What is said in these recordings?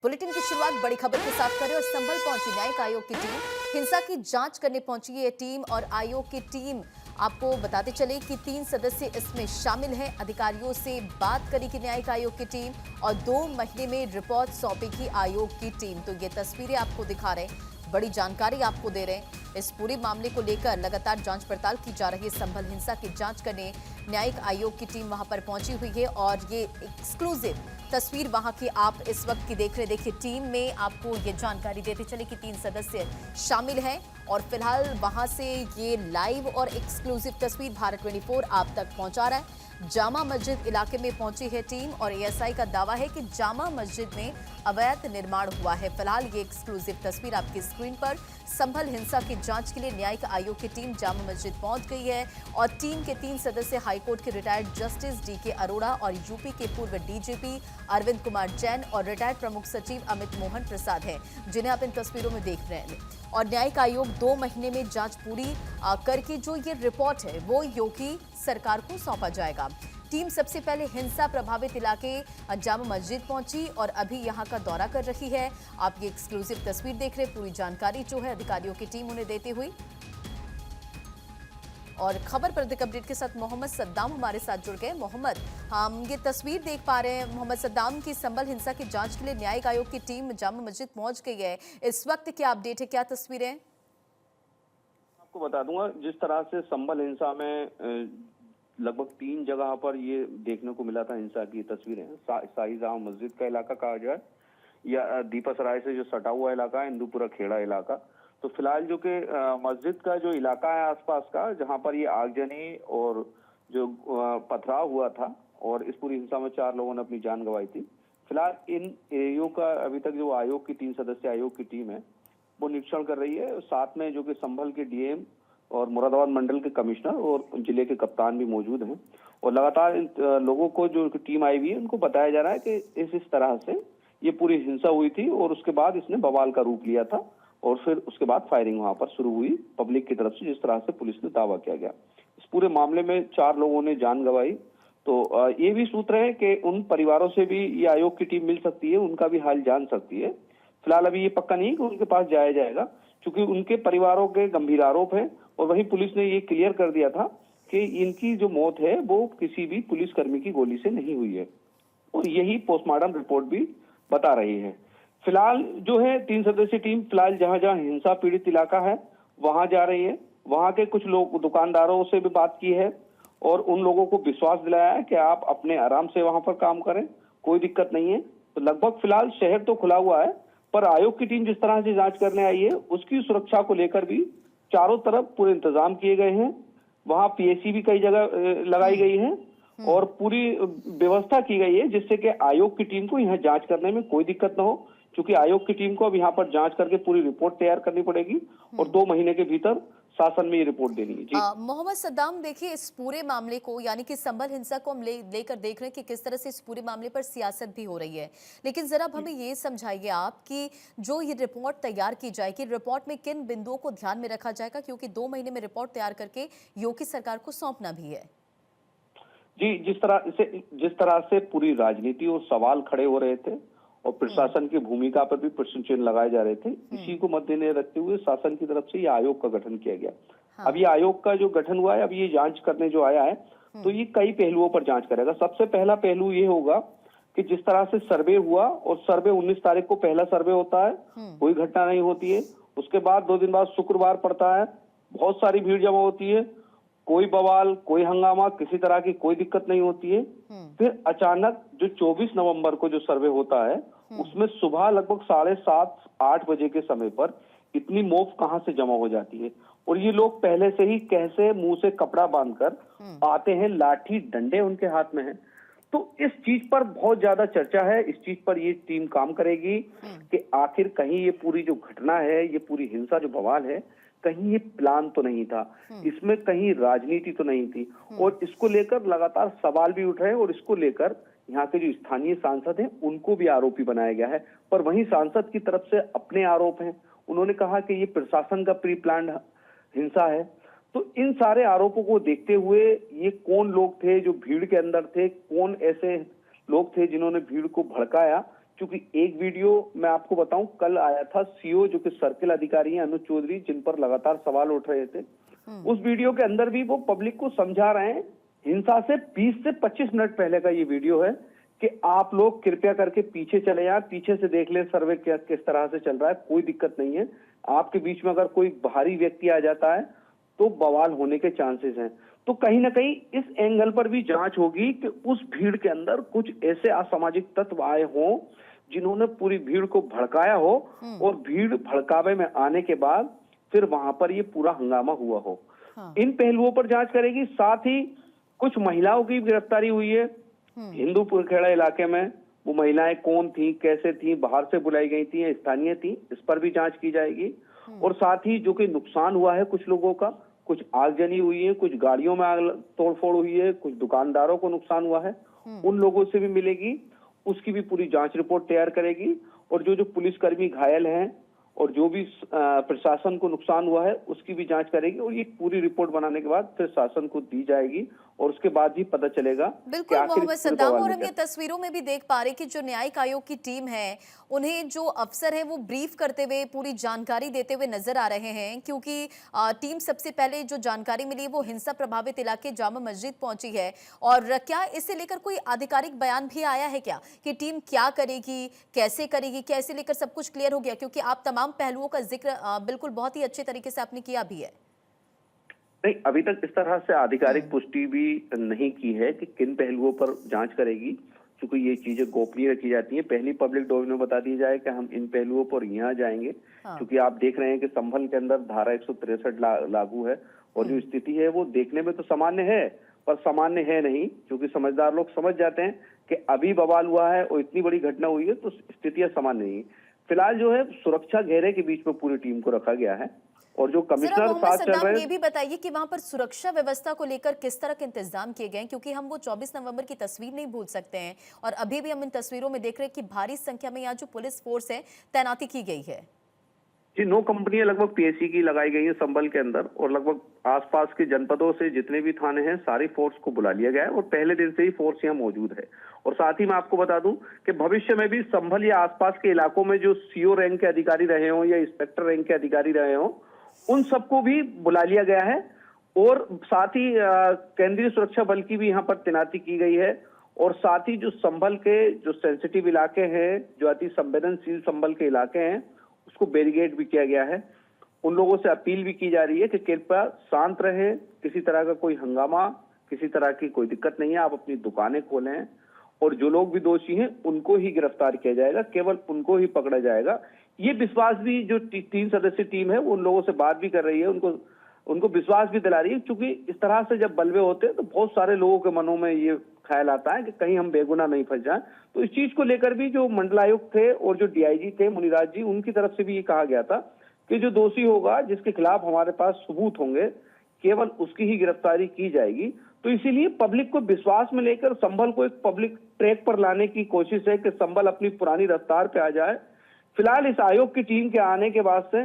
Bulletin की शुरुआत बड़ी खबर के साथ करें और संभल पहुंची न्यायिक आयोग की टीम। हिंसा की जांच करने पहुंची ये टीम और आयोग की टीम आपको बताते चले कि 3 सदस्य इसमें शामिल हैं। अधिकारियों से बात करेगी न्यायिक आयोग की टीम और 2 महीने में रिपोर्ट सौंपेगी आयोग की टीम। तो ये तस्वीरें आपको दिखा रहे हैं, बड़ी जानकारी आपको दे रहे हैं। इस पूरे मामले को लेकर लगातार जांच पड़ताल की जा रही है। संभल हिंसा की जांच करने न्यायिक आयोग की टीम वहां पर पहुंची हुई है और ये एक्सक्लूसिव तस्वीर वहां की आप इस वक्त की देख रहे। देखिए, टीम में आपको ये जानकारी देते चले कि 3 सदस्य शामिल हैं और फिलहाल वहां से ये लाइव और एक्सक्लूसिव तस्वीर भारत 24 आप तक पहुंचा रहा है। जामा मस्जिद इलाके में पहुंची है टीम और एएसआई का दावा है कि जामा मस्जिद में अवैध निर्माण हुआ है। फिलहाल ये एक्सक्लूसिव तस्वीर आपकी स्क्रीन पर। संभल हिंसा की जांच के लिए न्यायिक आयोग की टीम जामा मस्जिद पहुंच गई है और टीम के 3 सदस्य हाईकोर्ट के रिटायर्ड जस्टिस डीके अरोड़ा और यूपी के पूर्व डीजीपी अरविंद कुमार जैन और रिटायर्ड प्रमुख सचिव अमित मोहन प्रसाद हैं, जिन्हें आप इन तस्वीरों में देख रहे हैं। और न्यायिक आयोग 2 महीने में जांच पूरी करके जो ये रिपोर्ट है वो योगी सरकार को सौंपा जाएगा। टीम सबसे पहले हिंसा प्रभावित इलाके जामा मस्जिद पहुंची और अभी यहां का दौरा कर रही है। आप ये एक्सक्लूसिव तस्वीर देख रहे हैं, पूरी जानकारी जो है अधिकारियों की टीम उन्हें देती हुई। और खबर पर अधिक अपडेट के साथ मोहम्मद सद्दाम हमारे साथ जुड़ गए। मोहम्मद, हम ये तस्वीर देख पा रहे हैं मोहम्मद सद्दाम की संभल हिंसा की जांच के लिए न्यायिक आयोग की टीम जामा मस्जिद पहुंच गई है। इस वक्त क्या अपडेट है, क्या तस्वीरें? आपको बता दूंगा, जिस तरह से संभल हिंसा में लगभग 3 जगह पर ये देखने को मिला था हिंसा की तस्वीरें। शाही जामा मस्जिद का इलाका कहा जाए या दीपसराय से जो सटा हुआ इलाका है, इंदुपुरा खेड़ा इलाका। तो फिलहाल जो कि मस्जिद का जो इलाका है आसपास का, जहां पर ये आगजनी और जो पथराव हुआ था और इस पूरी हिंसा में 4 लोगों ने अपनी जान गंवाई थी। फिलहाल इन एरियो का अभी तक जो आयोग की 3 सदस्य आयोग की टीम है वो निरीक्षण कर रही है। साथ में जो कि संभल के डीएम और मुरादाबाद मंडल के कमिश्नर और जिले के कप्तान भी मौजूद हैं और लगातार इन लोगों को जो टीम आई हुई है उनको बताया जा रहा है कि इस तरह से ये पूरी हिंसा हुई थी और उसके बाद इसने बवाल का रूप लिया था और फिर उसके बाद फायरिंग वहां पर शुरू हुई पब्लिक की तरफ से, जिस तरह से पुलिस ने दावा किया गया। इस पूरे मामले में 4 लोगों ने जान गंवाई। तो ये भी सूत्र है कि उन परिवारों से भी ये आयोग की टीम मिल सकती है, उनका भी हाल जान सकती है। फिलहाल अभी ये पक्का नहीं कि उनके पास जाया जाएगा, क्योंकि उनके परिवारों के गंभीर आरोप हैं और वहीं पुलिस ने ये क्लियर कर दिया था कि इनकी जो मौत है वो किसी भी पुलिसकर्मी की गोली से नहीं हुई है और यही पोस्टमार्टम रिपोर्ट भी बता रही है। फिलहाल जो है 3 सदस्यीय टीम फिलहाल जहां जहां हिंसा पीड़ित इलाका है वहां जा रही है। वहां के कुछ लोग दुकानदारों से भी बात की है और उन लोगों को विश्वास दिलाया है कि आप अपने आराम से वहां पर काम करें, कोई दिक्कत नहीं है। तो लगभग फिलहाल शहर तो खुला हुआ है, पर आयोग की टीम जिस तरह से जांच करने आई है उसकी सुरक्षा को लेकर भी चारों तरफ पूरे इंतजाम किए गए हैं। वहां पीएसी भी कई जगह लगाई गई है और पूरी व्यवस्था की गई है जिससे कि आयोग की टीम को यहाँ जांच करने में कोई दिक्कत न हो, क्योंकि आयोग की टीम को अब यहाँ पर जांच करके पूरी रिपोर्ट तैयार करनी पड़ेगी और 2 महीने के भीतर शासन में ये रिपोर्ट देनी है। जी मोहम्मद सद्दाम, देखिए इस पूरे मामले को यानी कि संभल हिंसा को हम लेकर देख रहे हैं कि किस तरह से इस पूरे मामले पर सियासत भी हो रही है, लेकिन जरा अब हमें ये समझाइए आप कि जो ये रिपोर्ट तैयार की जाएगी, रिपोर्ट में किन बिंदुओं को ध्यान में रखा जाएगा, क्योंकि 2 महीने में रिपोर्ट तैयार करके योगी सरकार को सौंपना भी है। जी, जिस तरह से पूरी राजनीति और सवाल खड़े हो रहे थे और प्रशासन की भूमिका पर भी प्रश्न चिन्ह लगाए जा रहे थे, इसी को मद्देनजर रखते हुए शासन की तरफ से ये आयोग का गठन किया गया। अब ये आयोग का जो गठन हुआ है, अब ये जांच करने जो आया है तो ये कई पहलुओं पर जांच करेगा। सबसे पहला पहलू ये होगा कि जिस तरह से सर्वे हुआ और सर्वे 19 तारीख को पहला सर्वे होता है, कोई घटना नहीं होती है। उसके बाद 2 दिन बाद शुक्रवार पड़ता है, बहुत सारी भीड़ जमा होती है, कोई बवाल, कोई हंगामा, किसी तरह की कोई दिक्कत नहीं होती है। फिर अचानक जो 24 नवंबर को जो सर्वे होता है उसमें सुबह लगभग 7:30-8 बजे के समय पर इतनी मोफ कहां से जमा हो जाती है और ये लोग पहले से ही कैसे मुंह से कपड़ा बांधकर आते हैं, लाठी डंडे उनके हाथ में है। तो इस चीज पर बहुत ज्यादा चर्चा है, इस चीज पर ये टीम काम करेगी कि आखिर कहीं ये पूरी जो घटना है, ये पूरी हिंसा जो बवाल है, कहीं ये प्लान तो नहीं था, इसमें कहीं राजनीति तो नहीं थी और इसको लेकर लगातार सवाल भी उठ रहे हैं और इसको लेकर यहाँ के जो स्थानीय सांसद हैं उनको भी आरोपी बनाया गया है। पर वहीं सांसद की तरफ से अपने आरोप हैं, उन्होंने कहा कि ये प्रशासन का प्री प्लान्ड हिंसा है। तो इन सारे आरोपों को देखते हुए ये कौन लोग थे जो भीड़ के अंदर थे, कौन ऐसे लोग थे जिन्होंने भीड़ को भड़काया, क्योंकि एक वीडियो मैं आपको बताऊं, कल आया था सीओ जो कि सर्किल अधिकारी हैं अनुज चौधरी, जिन पर लगातार सवाल उठ रहे थे। उस वीडियो के अंदर भी वो पब्लिक को समझा रहे हैं, हिंसा से 20 से 25 मिनट पहले का ये वीडियो है, कि आप लोग कृपया करके पीछे चले जाएं, पीछे से देख ले सर्वे क्या किस तरह से चल रहा है, कोई दिक्कत नहीं है। आपके बीच में अगर कोई बाहरी व्यक्ति आ जाता है तो बवाल होने के चांसेस हैं। तो कहीं ना कहीं इस एंगल पर भी जांच होगी कि उस भीड़ के अंदर कुछ ऐसे असामाजिक तत्व आए हों जिन्होंने पूरी भीड़ को भड़काया हो, और भीड़ भड़कावे में आने के बाद फिर वहां पर ये पूरा हंगामा हुआ हो। इन पहलुओं पर जांच करेगी। साथ ही कुछ महिलाओं की गिरफ्तारी हुई है हिंदूपुर खेड़ा इलाके में। वो महिलाएं कौन थी, कैसे थी, बाहर से बुलाई गई थी या स्थानीय थी, इस पर भी जांच की जाएगी। और साथ ही जो कि नुकसान हुआ है कुछ लोगों का, कुछ आगजनी हुई है, कुछ गाड़ियों में आग तोड़फोड़ हुई है, कुछ दुकानदारों को नुकसान हुआ है, उन लोगों से भी मिलेगी, उसकी भी पूरी जांच रिपोर्ट तैयार करेगी। और जो जो पुलिसकर्मी घायल हैं और जो भी प्रशासन को नुकसान हुआ है उसकी भी जांच करेगी, और ये पूरी रिपोर्ट बनाने के बाद फिर शासन को दी जाएगी, और उसके बाद ही पता चलेगा। बिल्कुल मोहम्मद सद्दाम, और हम ये तस्वीरों में भी देख पा रहे कि जो न्यायिक आयोग की टीम है, उन्हें जो अफसर है वो ब्रीफ करते हुए पूरी जानकारी देते हुए नजर आ रहे हैं, क्योंकि टीम सबसे पहले जो जानकारी मिली वो हिंसा प्रभावित इलाके जामा मस्जिद पहुंची है। और क्या इससे लेकर कोई आधिकारिक बयान भी आया है क्या, कि टीम क्या करेगी, कैसे करेगी, क्या इसे लेकर सब कुछ क्लियर हो गया? क्योंकि आप तमाम पहलुओं का जिक्र बिल्कुल बहुत ही अच्छे तरीके से आपने किया भी है। नहीं, अभी तक इस तरह से आधिकारिक पुष्टि भी नहीं की है कि किन पहलुओं पर जांच करेगी, क्योंकि ये चीजें गोपनीय रखी जाती हैं। पहली पब्लिक डोमेन में बता दी जाए कि हम इन पहलुओं पर यहाँ जाएंगे, क्योंकि आप देख रहे हैं कि संभल के अंदर धारा 163 लागू है, और जो स्थिति है वो देखने में तो सामान्य है, पर सामान्य है नहीं, क्योंकि समझदार लोग समझ जाते हैं कि अभी बवाल हुआ है और इतनी बड़ी घटना हुई है तो स्थितियां सामान्य नहीं। फिलहाल जो है सुरक्षा घेरे के बीच में पूरी टीम को रखा गया है, और जो कमिश्नर साथ चल रहे हैं। ये भी बताइए कि वहां पर सुरक्षा व्यवस्था को लेकर किस तरह के इंतजाम किए गए, क्योंकि हम वो 24 नवंबर की तस्वीर नहीं भूल सकते हैं, और अभी भी हम इन तस्वीरों में देख रहे हैं कि भारी संख्या में यहाँ जो पुलिस फोर्स है तैनाती की गई है। जी, 9 कंपनियां लगभग पीएससी की लगाई गई है संभल के अंदर, और लगभग आसपास के जनपदों से जितने भी थाने हैं सारी फोर्स को बुला लिया गया है, और पहले दिन से ही फोर्स यहाँ मौजूद है। और साथ ही मैं आपको बता दूं कि भविष्य में भी संभल या आसपास के इलाकों में जो सीओ रैंक के अधिकारी रहे हों या इंस्पेक्टर रैंक के अधिकारी रहे हों, उन सबको भी बुला लिया गया है। और साथ ही केंद्रीय सुरक्षा बल की भी यहाँ पर तैनाती की गई है। और साथ ही जो संभल के जो सेंसिटिव इलाके हैं, जो अति संवेदनशील संभल के इलाके हैं, उसको बैरिकेड भी किया गया है। उन लोगों से अपील भी की जा रही है कि कृपया शांत रहे, किसी तरह का कोई हंगामा, किसी तरह की कोई दिक्कत नहीं है, आप अपनी दुकानें खोलें, और जो लोग भी दोषी हैं उनको ही गिरफ्तार किया जाएगा, केवल उनको ही पकड़ा जाएगा। ये विश्वास भी जो 3 सदस्यीय टीम है वो उन लोगों से बात भी कर रही है, उनको विश्वास भी दिला रही है, क्योंकि इस तरह से जब बलवे होते हैं तो बहुत सारे लोगों के मनों में ये ख्याल आता है कि कहीं हम बेगुनाह नहीं फंस जाएं। तो इस चीज को लेकर भी जो मंडलायुक्त थे और जो डीआईजी थे मुनिराज जी, उनकी तरफ से भी ये कहा गया था कि जो दोषी होगा, जिसके खिलाफ हमारे पास सबूत होंगे, केवल उसकी ही गिरफ्तारी की जाएगी। तो इसीलिए पब्लिक को विश्वास में लेकर संभल को एक पब्लिक ट्रैक पर लाने की कोशिश है कि संभल अपनी पुरानी रफ्तार पे आ जाए। फिलहाल इस आयोग की टीम के आने के बाद से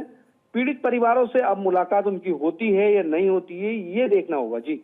पीड़ित परिवारों से अब मुलाकात उनकी होती है या नहीं होती है, ये देखना होगा। जी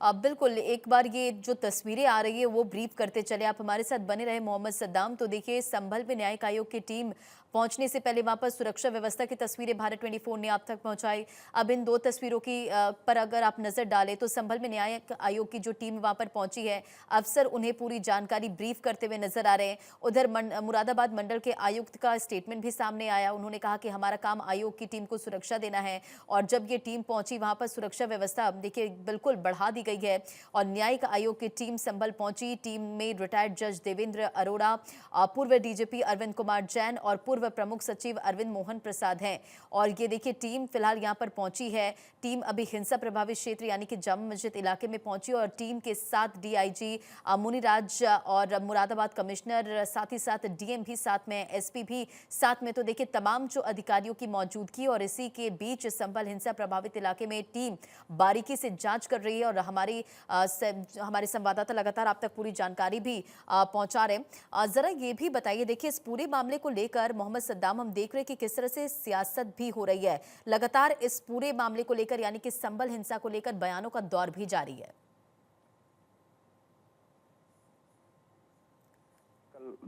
बिल्कुल, एक बार ये जो तस्वीरें आ रही है वो ब्रीफ करते चले, आप हमारे साथ बने रहे मोहम्मद सद्दाम। तो देखिए, संभल में न्यायिक आयोग की टीम पहुंचने से पहले वहां पर सुरक्षा व्यवस्था की तस्वीरें भारत 24 ने आप तक पहुंचाई। अब इन 2 तस्वीरों की पर अगर आप नजर डालें तो संभल में न्यायिक आयोग की जो टीम वहां पर पहुंची है, अफसर उन्हें पूरी जानकारी ब्रीफ करते हुए नजर आ रहे हैं। उधर मुरादाबाद मंडल के आयुक्त का स्टेटमेंट भी सामने आया, उन्होंने कहा कि हमारा काम आयोग की टीम को सुरक्षा देना है, और जब ये टीम पहुंची वहां पर सुरक्षा व्यवस्था देखिए बिल्कुल बढ़ा दी गई है। और न्यायिक आयोग की टीम संभल पहुंची। टीम में रिटायर्ड जज देवेंद्र अरोड़ा, पूर्व डीजीपी अरविंद कुमार जैन और पूर्व प्रमुख सचिव अरविंद मोहन प्रसाद हैं। और ये देखिए, टीम फिलहाल यहां पर पहुंची है। टीम अभी हिंसा प्रभावित क्षेत्र यानी कि जामा मस्जिद इलाके में पहुंची, और टीम के साथ डीआईजी मुनिराज और मुरादाबाद कमिश्नर, साथ ही साथ डीएम भी साथ में, एसपी भी साथ में। तो देखिए, तमाम जो अधिकारियों की मौजूदगी, और इसी के बीच संभल हिंसा प्रभावित इलाके में टीम बारीकी से जांच कर रही है, और हमारे संवाददाता लगातार आप तक पूरी जानकारी भी पहुंचा रहे हैं। जरा ये भी बताइए, देखिए इस पूरे मामले को लेकर मोहम्मद सद्दाम, हम देख रहे हैं कि किस तरह से सियासत भी हो रही है लगातार इस पूरे मामले को लेकर, यानी कि संभल हिंसा को लेकर बयानों का दौर भी जारी है।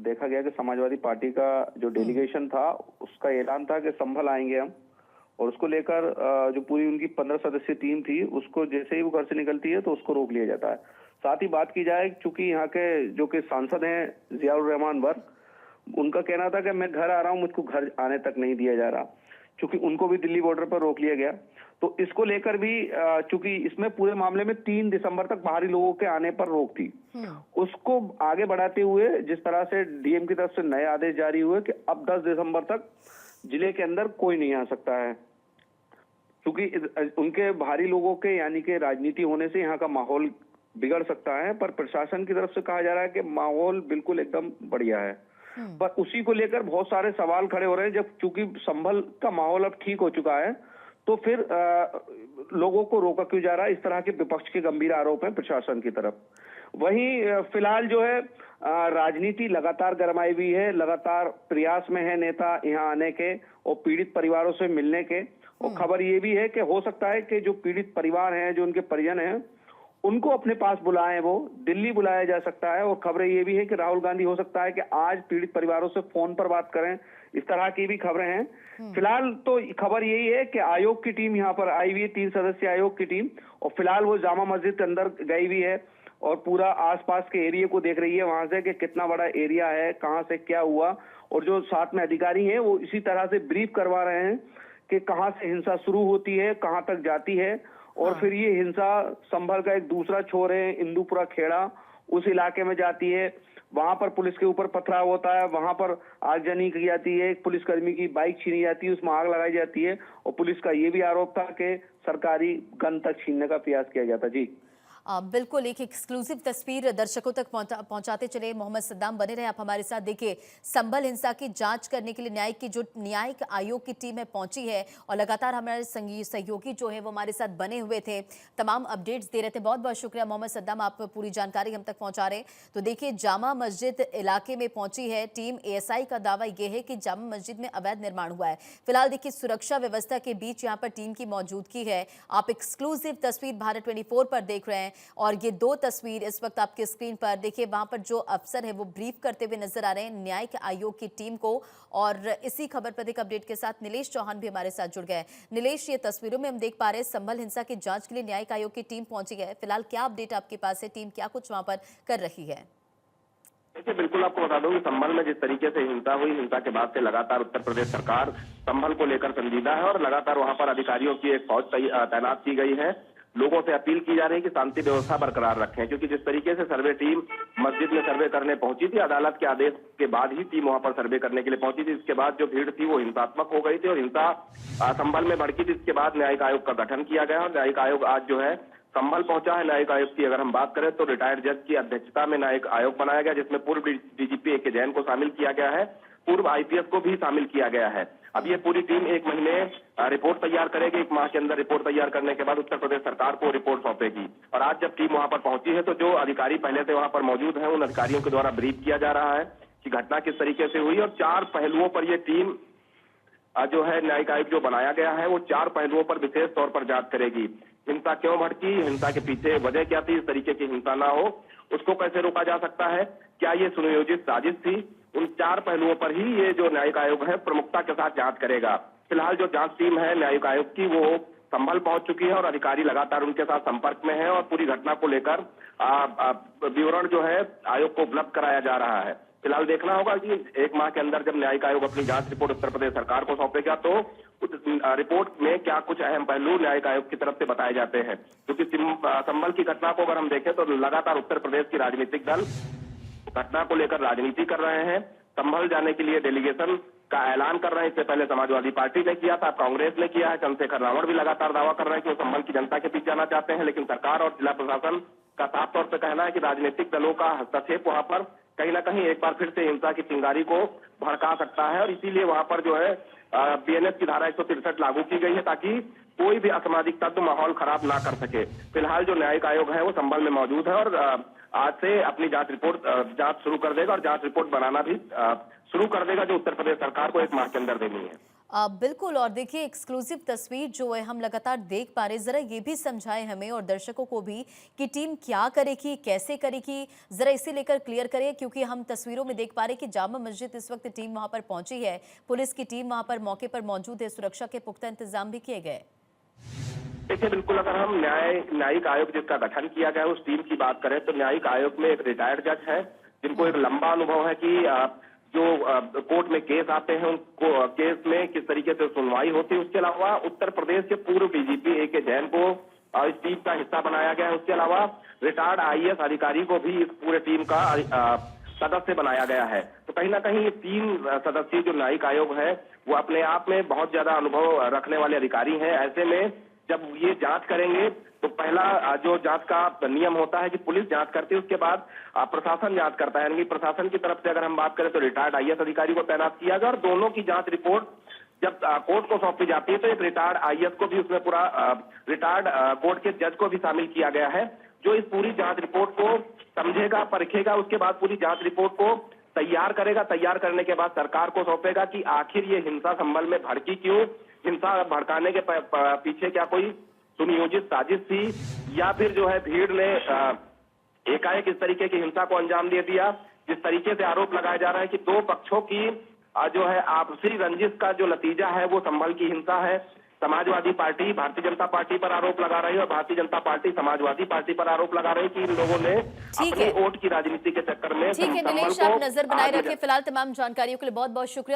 देखा गया कि समाजवादी पार्टी का जो डेलीगेशन था उसका ऐलान था कि संभल आएंगे हम, और उसको लेकर जो पूरी उनकी 15 सदस्यीय टीम थी उसको जैसे ही वो घर से निकलती है तो उसको रोक लिया जाता है। साथ ही बात की जाए, चूंकि यहाँ के जो कि सांसद हैं जियाउर रहमान वर्क, उनका कहना था कि मैं घर आ रहा हूँ, मुझको घर आने तक नहीं दिया जा रहा, चूंकि उनको भी दिल्ली बॉर्डर पर रोक लिया गया। तो इसको लेकर भी चूंकि इसमें पूरे मामले में 3 दिसंबर तक बाहरी लोगों के आने पर रोक थी, उसको आगे बढ़ाते हुए जिस तरह से डीएम की तरफ से नए आदेश जारी हुए कि अब 10 दिसंबर तक जिले के अंदर कोई नहीं आ सकता है, क्योंकि उनके बाहरी लोगों के यानी कि राजनीति होने से यहाँ का माहौल बिगड़ सकता है। पर प्रशासन की तरफ से कहा जा रहा है कि माहौल बिल्कुल एकदम बढ़िया है। पर उसी को लेकर बहुत सारे सवाल खड़े हो रहे हैं, जब चूंकि संभल का माहौल अब ठीक हो चुका है तो फिर लोगों को रोका क्यों जा रहा है, इस तरह के विपक्ष के गंभीर आरोप हैं प्रशासन की तरफ। वहीं फिलहाल जो है राजनीति लगातार गरमाई हुई है, लगातार प्रयास में है नेता यहाँ आने के और पीड़ित परिवारों से मिलने के। और खबर ये भी है कि हो सकता है कि जो पीड़ित परिवार हैं, जो उनके परिजन हैं, उनको अपने पास बुलाएं, वो दिल्ली बुलाया जा सकता है। और खबरें ये भी है कि राहुल गांधी हो सकता है कि आज पीड़ित परिवारों से फोन पर बात करें, इस तरह की भी खबरें हैं। फिलहाल तो खबर यही है कि आयोग की टीम यहाँ पर आई हुई है, 3 सदस्यीय आयोग की टीम, और फिलहाल वो जामा मस्जिद के अंदर गई हुई है और पूरा आसपास के एरिया को देख रही है वहां से कि कितना बड़ा एरिया है, कहां से क्या हुआ। और जो साथ में अधिकारी हैं वो इसी तरह से ब्रीफ करवा रहे हैं कि कहां से हिंसा शुरू होती है, कहां तक जाती है, और फिर ये हिंसा संभल का एक दूसरा छोर है इंदुपुरा खेड़ा, उस इलाके में जाती है। वहां पर पुलिस के ऊपर पथराव होता है, वहां पर आगजनी की जाती है, एक पुलिसकर्मी की बाइक छीनी जाती है, उसमें आग लगाई जाती है, और पुलिस का ये भी आरोप था कि सरकारी गन तक छीनने का प्रयास किया गया था। जी बिल्कुल, एक एक्सक्लूसिव तस्वीर दर्शकों तक पहुंचाते चले। मोहम्मद सद्दाम बने रहे आप हमारे साथ। देखिए, संभल हिंसा की जांच करने के लिए न्यायिक आयोग की टीम है पहुंची है, और लगातार हमारे सहयोगी जो है वो हमारे साथ बने हुए थे, तमाम अपडेट्स दे रहे थे। बहुत बहुत शुक्रिया मोहम्मद सद्दाम, आप पूरी जानकारी हम तक पहुंचा रहे हैं। तो देखिए, जामा मस्जिद इलाके में पहुंची है टीम। एएसआई का दावा यह है कि जामा मस्जिद में अवैध निर्माण हुआ है। फिलहाल देखिए, सुरक्षा व्यवस्था के बीच यहाँ पर टीम की मौजूदगी है। आप एक्सक्लूसिव तस्वीर भारत 24 पर देख रहे हैं, और ये 2 तस्वीर इस वक्त आपके स्क्रीन पर देखिए। वहां पर जो अफसर है वो ब्रीफ करते हुए नजर आ रहे हैं न्यायिक आयोग की टीम को। और इसी खबर पर एक अपडेट के साथ नीलेश चौहान भी हमारे साथ जुड़ गए। नीलेश, ये तस्वीरों में हम देख पा रहे हैं संभल हिंसा की जांच के लिए न्यायिक आयोग की टीम पहुंची है। फिलहाल क्या अपडेट आपके पास है, टीम क्या कुछ वहां पर कर रही है? देखिए, बिल्कुल आपको बता दूं कि संभल में जिस तरीके से हिंसा हुई, हिंसा के बाद से लगातार उत्तर प्रदेश सरकार संभल को लेकर संजीदा है, और लगातार वहां पर अधिकारियों की एक फौज तैनात की गई है। लोगों से अपील की जा रही है कि शांति व्यवस्था बरकरार रखें, क्योंकि जिस तरीके से सर्वे टीम मस्जिद में सर्वे करने पहुंची थी, अदालत के आदेश के बाद ही टीम वहां पर सर्वे करने के लिए पहुंची थी। इसके बाद जो भीड़ थी वो हिंसात्मक हो गई थी और हिंसा संभल में भड़की थी। इसके बाद न्यायिक आयोग का गठन किया गया और न्यायिक आयोग आज जो है संभल पहुंचा है। न्यायिक आयोग की अगर हम बात करें तो रिटायर्ड जज की अध्यक्षता में न्यायिक आयोग बनाया गया, जिसमें पूर्व डीजीपी ए.के. जैन को शामिल किया गया है, पूर्व आईपीएस को भी शामिल किया गया है। अब ये पूरी टीम 1 महीने रिपोर्ट तैयार करेगी। 1 माह के अंदर रिपोर्ट तैयार करने के बाद उत्तर प्रदेश सरकार को रिपोर्ट सौंपेगी। और आज जब टीम वहां पर पहुंची है तो जो अधिकारी पहले से वहां पर मौजूद हैं, उन अधिकारियों के द्वारा ब्रीफ किया जा रहा है कि घटना किस तरीके से हुई, और 4 पहलुओं पर ये टीम जो है न्यायिक आयोग जो बनाया गया है वो 4 पहलुओं पर विशेष तौर पर जांच करेगी। हिंसा क्यों भड़की, हिंसा के पीछे वजह क्या थी, इस तरीके की हिंसा ना हो उसको कैसे रोका जा सकता है, क्या ये सुनियोजित साजिश थी, उन 4 पहलुओं पर ही ये जो न्यायिक आयोग है प्रमुखता के साथ जांच करेगा। फिलहाल जो जांच टीम है न्यायिक आयोग की वो संभल पहुंच चुकी है और अधिकारी लगातार उनके साथ संपर्क में है और पूरी घटना को लेकर विवरण जो है आयोग को उपलब्ध कराया जा रहा है। फिलहाल देखना होगा कि 1 माह के अंदर जब न्यायिक आयोग अपनी जांच रिपोर्ट उत्तर प्रदेश सरकार को सौंपेगा तो उस रिपोर्ट में क्या कुछ अहम पहलू न्यायिक आयोग की तरफ से बताए जाते हैं। क्योंकि संभल की घटना को अगर हम देखें तो लगातार उत्तर प्रदेश की राजनीतिक दल घटना को लेकर राजनीति कर रहे हैं। संभल जाने के लिए डेलीगेशन का ऐलान कर रहे हैं। इससे पहले समाजवादी पार्टी ने किया था, कांग्रेस ने किया है, चंद्रशेखर रावण भी लगातार दावा कर रहे हैं कि वो संभल की जनता के बीच जाना चाहते हैं। लेकिन सरकार और जिला प्रशासन का साफ तौर पर कहना है कि राजनीतिक दलों का हस्तक्षेप वहां पर कहीं ना कहीं एक बार फिर से हिंसा की चिंगारी को भड़का सकता है और इसीलिए वहां पर जो है बीएनएस की धारा 163 लागू की गई है ताकि कोई भी असामाजिक तत्व माहौल खराब ना कर सके। फिलहाल जो न्यायिक आयोग है वो संभल में मौजूद है और आज से अपनी जांच शुरू कर देगा और जांच रिपोर्ट बनाना भी शुरू कर देगा जो उत्तर प्रदेश सरकार को 1 माह के अंदर देनी है। बिल्कुल। और देखिए एक्सक्लूसिव तस्वीर जो है हम लगातार देख पा रहे हैं, जरा ये भी समझाएं हमें और दर्शकों को भी कि टीम क्या करेगी, कैसे करेगी, जरा इसे लेकर क्लियर करें, क्योंकि हम तस्वीरों में देख पा रहे हैं कि जामा मस्जिद इस वक्त टीम वहां पर पहुंची है, पुलिस की टीम वहां पर मौके पर मौजूद है, सुरक्षा के पुख्ता इंतजाम भी किए गए। देखिए बिल्कुल, अगर हम न्यायिक आयोग जिसका गठन किया गया है उस टीम की बात करें तो न्यायिक आयोग में एक रिटायर्ड जज है जिनको एक लंबा अनुभव है कि जो कोर्ट में केस आते हैं उनको केस में किस तरीके से सुनवाई होती है। उसके अलावा उत्तर प्रदेश के पूर्व डीजीपी ए.के. जैन को इस टीम का हिस्सा बनाया गया है। उसके अलावा रिटायर्ड आईएएस अधिकारी को भी इस पूरे टीम का सदस्य बनाया गया है। तो कहीं ना कहीं ये 3 सदस्यीय जो न्यायिक आयोग है वो अपने आप में बहुत ज्यादा अनुभव रखने वाले अधिकारी हैं। ऐसे में जब ये जांच करेंगे तो पहला जो जांच का नियम होता है कि पुलिस जांच करती है, उसके बाद प्रशासन जांच करता है। यानी प्रशासन की तरफ से अगर हम बात करें तो रिटायर्ड आईएएस अधिकारी को तैनात किया गया और दोनों की जांच रिपोर्ट जब कोर्ट को सौंपी जाती है तो एक रिटायर्ड आईएएस को भी उसमें पूरा रिटायर्ड कोर्ट के जज को भी शामिल किया गया है, जो इस पूरी जांच रिपोर्ट को समझेगा, परखेगा। उसके बाद पूरी जांच रिपोर्ट को तैयार करेगा। तैयार करने के बाद सरकार को सौंपेगा कि आखिर ये हिंसा संभल में भड़की क्यों, हिंसा भड़काने के पीछे क्या कोई सुनियोजित साजिश थी या फिर जो है भीड़ ने एकाएक इस तरीके की हिंसा को अंजाम दे दिया। जिस तरीके से आरोप लगाया जा रहा है कि 2 पक्षों की जो है आपसी रंजिश का जो नतीजा है वो संभल की हिंसा है। समाजवादी पार्टी भारतीय जनता पार्टी पर आरोप लगा रही है और भारतीय जनता पार्टी समाजवादी पार्टी पर आरोप लगा रही है कि इन लोगों ने अपने वोट की राजनीति के चक्कर में ठीक है नीलेश, आप नजर बनाए रखें। फिलहाल तमाम जानकारियों के लिए बहुत बहुत शुक्रिया।